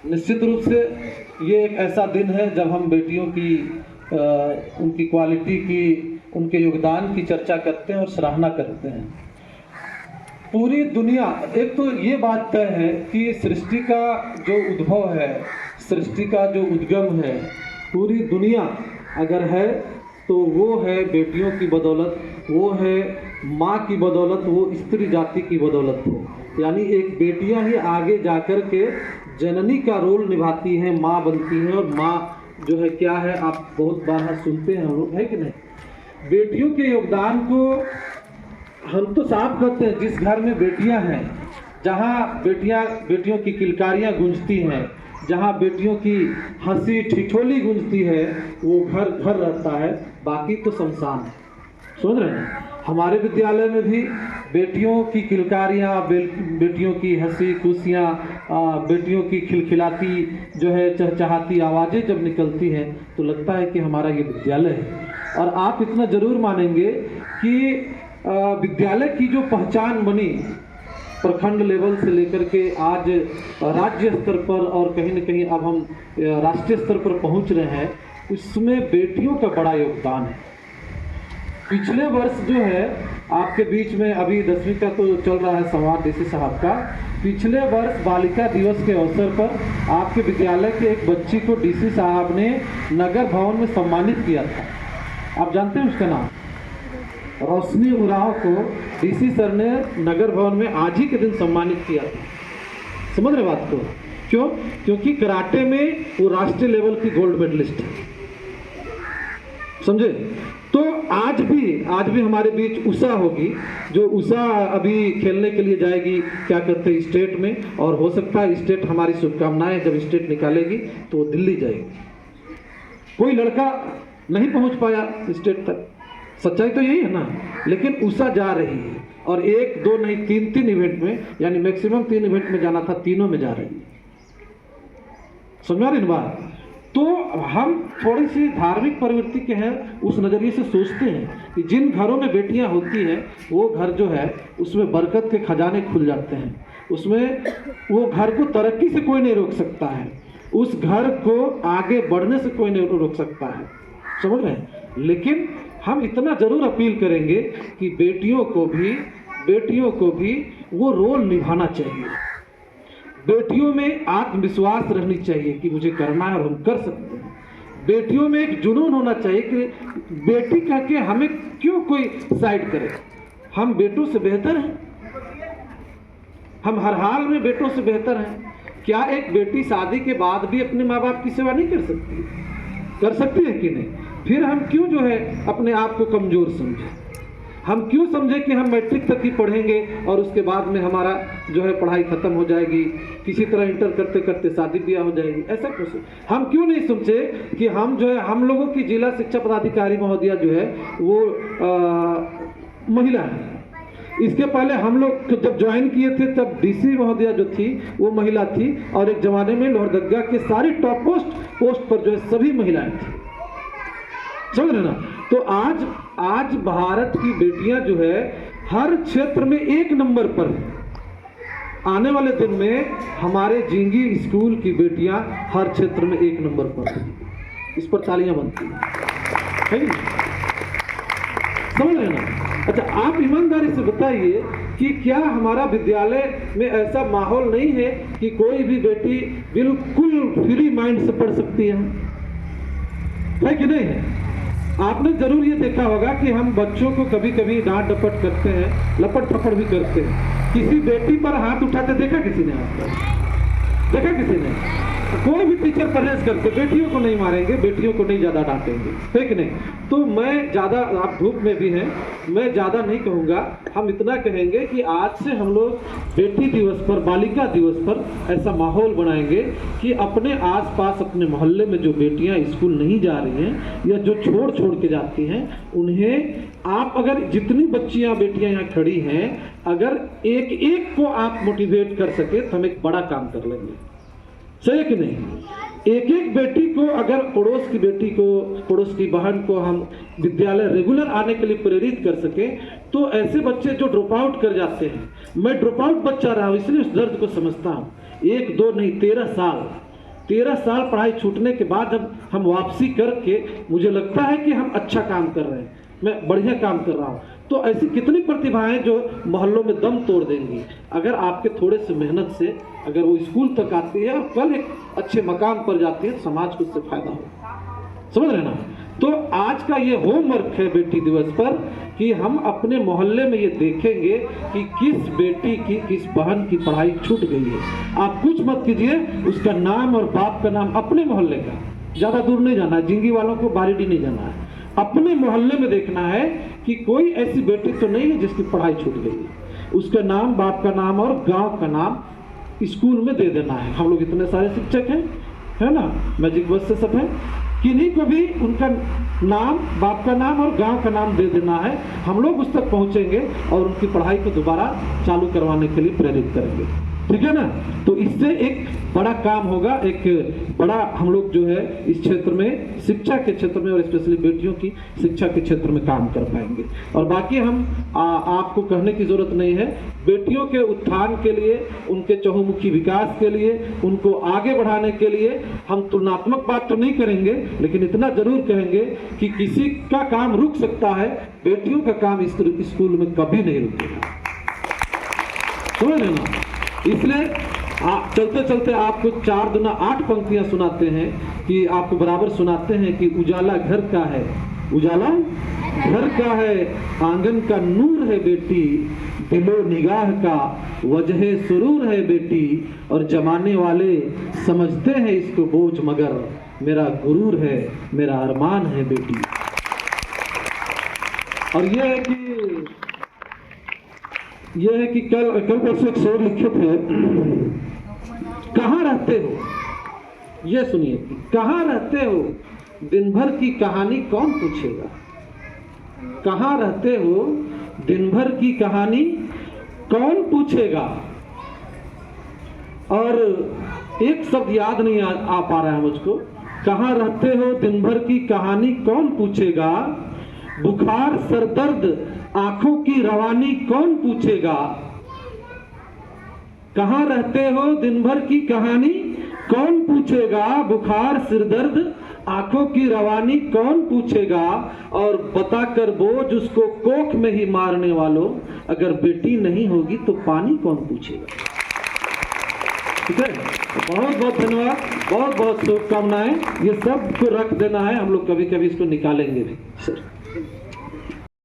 निश्चित रूप से ये एक ऐसा दिन है जब हम बेटियों की उनकी क्वालिटी की, उनके योगदान की चर्चा करते हैं और सराहना करते हैं। पूरी दुनिया, एक तो ये बात तय है कि सृष्टि का जो उद्भव है, सृष्टि का जो उद्गम है, पूरी दुनिया अगर है तो वो है बेटियों की बदौलत, वो है माँ की बदौलत, वो स्त्री जाति की बदौलत है। यानी एक बेटियां ही आगे जाकर के जननी का रोल निभाती हैं, माँ बनती हैं। और माँ जो है क्या है, आप बहुत बार सुनते हैं हम लोग, है कि नहीं। बेटियों के योगदान को हम तो साफ करते हैं। जिस घर में बेटियां हैं, जहाँ बेटियों की किलकारियाँ गूंजती हैं, जहाँ बेटियों की हंसी ठिठोली गूंजती है, वो घर घर रहता है, बाकी तो शमशान है। समझ रहे हैं। हमारे विद्यालय में भी बेटियों की किलकारियाँ, बेटियों की हंसी खुशियाँ, बेटियों की खिलखिलाती जो है चहचहाती आवाज़ें जब निकलती हैं तो लगता है कि हमारा ये विद्यालय है। और आप इतना ज़रूर मानेंगे कि विद्यालय की जो पहचान बनी प्रखंड लेवल से लेकर के आज राज्य स्तर पर और कहीं न कहीं अब हम राष्ट्रीय स्तर पर पहुंच रहे हैं, उसमें बेटियों का बड़ा योगदान है। पिछले वर्ष जो है आपके बीच में अभी 10वीं का तो चल रहा है संवाद डीसी साहब का, पिछले वर्ष बालिका दिवस के अवसर पर आपके विद्यालय के एक बच्ची को डीसी साहब ने नगर भवन में सम्मानित किया था। आप जानते हैं उसका नाम? रोशनी उराव को डीसी सर ने नगर भवन में आज ही के दिन सम्मानित किया था। समझ रहे बात को? क्यों? क्योंकि कराटे में वो राष्ट्रीय लेवल की गोल्ड मेडलिस्ट है। समझे? तो आज भी हमारे बीच उषा होगी, जो उषा अभी खेलने के लिए जाएगी, क्या कहते हैं, स्टेट में। और हो सकता है स्टेट, हमारी शुभकामनाएं, जब स्टेट निकालेगी तो वो दिल्ली जाएगी। कोई लड़का नहीं पहुंच पाया स्टेट तक, सच्चाई तो यही है ना। लेकिन उषा जा रही है, और 1, 2 नहीं 3 इवेंट में, यानी मैक्सिमम 3 इवेंट में जाना था, तीनों में जा रही है। समझा रही बात? तो हम थोड़ी सी धार्मिक प्रवृत्ति के हैं, उस नज़रिए से सोचते हैं कि जिन घरों में बेटियां होती हैं वो घर जो है उसमें बरकत के खजाने खुल जाते हैं। उसमें वो घर को तरक्की से कोई नहीं रोक सकता है, उस घर को आगे बढ़ने से कोई नहीं रोक सकता है। समझ रहे हैं? लेकिन हम इतना जरूर अपील करेंगे कि बेटियों को भी वो रोल निभाना चाहिए। बेटियों में आत्मविश्वास रहनी चाहिए कि मुझे करना है और हम कर सकते हैं। बेटियों में एक जुनून होना चाहिए कि बेटी कह के हमें क्यों कोई साइड करे। हम बेटों से बेहतर हैं, हम हर हाल में बेटों से बेहतर हैं। क्या एक बेटी शादी के बाद भी अपने माँ बाप की सेवा नहीं कर सकती? कर सकती है कि नहीं? फिर हम क्यों जो है अपने आप को कमज़ोर समझें? हम क्यों समझें कि हम मैट्रिक तक ही पढ़ेंगे और उसके बाद में हमारा जो है पढ़ाई ख़त्म हो जाएगी, किसी तरह इंटर करते करते शादी ब्याह हो जाएगी? ऐसा कुछ हम क्यों नहीं समझे कि हम जो है, हम लोगों की जिला शिक्षा पदाधिकारी महोदया जो है वो महिला है। इसके पहले हम लोग जब ज्वाइन किए थे तब डीसी महोदया जो थी वो महिला थी, और एक ज़माने में लोहरदगा के सारी टॉप पोस्ट पर जो है सभी महिलाएं थी। समझ रहे ना? तो आज भारत की बेटियां जो है हर क्षेत्र में 1 नंबर पर है। आने वाले दिन में हमारे जिंगी स्कूल की बेटियां हर क्षेत्र में 1 नंबर पर है। इस पर तालियां बनती हैं। समझ रहे ना? अच्छा, आप ईमानदारी से बताइए कि क्या हमारा विद्यालय में ऐसा माहौल नहीं है कि कोई भी बेटी बिल्कुल फ्री माइंड से पढ़ सकती है कि नहीं है? आपने जरूर ये देखा होगा कि हम बच्चों को कभी कभी डांट डपट करते हैं, लपट थप्पड़ भी करते हैं। किसी बेटी पर हाथ उठाते देखा किसी ने? आपको देखा किसी ने? कोई भी टीचर परहेज करके बेटियों को नहीं मारेंगे, बेटियों को नहीं ज़्यादा डांटेंगे, है कि नहीं? तो मैं ज़्यादा, आप धूप में भी हैं, मैं ज़्यादा नहीं कहूँगा। हम इतना कहेंगे कि आज से हम लोग बेटी दिवस पर, बालिका दिवस पर ऐसा माहौल बनाएंगे कि अपने आसपास, अपने मोहल्ले में जो बेटियां स्कूल नहीं जा रही हैं या जो छोड़ के जाती हैं, उन्हें आप, अगर जितनी बच्चियां बेटियां यहाँ खड़ी हैं, अगर एक को आप मोटिवेट कर सके तो हम एक बड़ा काम कर लेंगे। सही है कि नहीं? एक बेटी को, अगर पड़ोस की बेटी को, पड़ोस की बहन को हम विद्यालय रेगुलर आने के लिए प्रेरित कर सके, तो ऐसे बच्चे जो ड्रॉप आउट कर जाते हैं, मैं ड्रॉप आउट बच्चा रहा हूँ इसलिए उस दर्द को समझता हूँ। 1, 2 नहीं 13 साल 13 साल पढ़ाई छूटने के बाद जब हम वापसी करके मुझे लगता है कि हम अच्छा काम कर रहे हैं, मैं बढ़िया काम कर रहा हूँ, तो ऐसी कितनी प्रतिभाएं जो मोहल्लों में दम तोड़ देंगी अगर आपके थोड़े से मेहनत से अगर वो स्कूल तक आती है और कल एक अच्छे मकाम पर जाती है, समाज को उससे फायदा हो। समझ रहे ना? तो आज का ये होमवर्क है बेटी दिवस पर कि हम अपने मोहल्ले में ये देखेंगे कि किस बेटी की, किस बहन की पढ़ाई छूट गई है। आप कुछ मत कीजिए, उसका नाम और बाप का नाम अपने मोहल्ले का, ज़्यादा दूर नहीं जाना है, जिंगी वालों को बारीडी नहीं जाना है, अपने मोहल्ले में देखना है कि कोई ऐसी बेटी तो नहीं है जिसकी पढ़ाई छूट गई है। उसका नाम, बाप का नाम और गांव का नाम स्कूल में दे देना है। हम लोग इतने सारे शिक्षक हैं, है ना, मैजिक बस से सब है, किन्हीं को भी उनका नाम, बाप का नाम और गांव का नाम दे देना है। हम लोग उस तक पहुंचेंगे और उनकी पढ़ाई को दोबारा चालू करवाने के लिए प्रेरित करेंगे। ठीक है ना? तो इससे एक बड़ा काम होगा, एक बड़ा हम लोग जो है इस क्षेत्र में, शिक्षा के क्षेत्र में और स्पेशली बेटियों की शिक्षा के क्षेत्र में काम कर पाएंगे। और बाकी हम आपको कहने की जरूरत नहीं है, बेटियों के उत्थान के लिए, उनके चहुमुखी विकास के लिए, उनको आगे बढ़ाने के लिए हम तुलनात्मक बात तो नहीं करेंगे, लेकिन इतना जरूर कहेंगे कि किसी का काम रुक सकता है, बेटियों का काम इस स्कूल में कभी नहीं रुकेगा। समझ रहे ना? इसलिए चलते चलते आपको 4 दूना 8 पंक्तियां सुनाते हैं कि आपको बराबर सुनाते हैं कि उजाला घर का है, उजाला घर का है, आंगन का नूर है बेटी, दिलो निगाह का वजह सुरूर है बेटी, और जमाने वाले समझते हैं इसको बोझ मगर मेरा गुरूर है, मेरा अरमान है बेटी। और यह है कि कल परसों एक शेर लिखे थे, कहाँ रहते हो, ये सुनिए, कहाँ रहते हो, दिन भर की कहानी कौन पूछेगा। कहाँ रहते हो, दिन भर की कहानी कौन पूछेगा। और एक शब्द याद नहीं आ पा रहा है मुझको, कहाँ रहते हो, दिन भर की कहानी कौन पूछेगा, बुखार सरदर्द आंखों की रवानी कौन पूछेगा। कहाँ रहते हो, दिन भर की कहानी कौन पूछेगा, बुखार सिरदर्द आंखों की रवानी कौन पूछेगा, और बताकर बोझ उसको कोख में ही मारने वालों, अगर बेटी नहीं होगी तो पानी कौन पूछेगा। ठीक है, बहुत बहुत धन्यवाद, बहुत बहुत शुभकामनाएं। ये सब को रख देना है, हम लोग कभी कभी इसको निकालेंगे भी सर।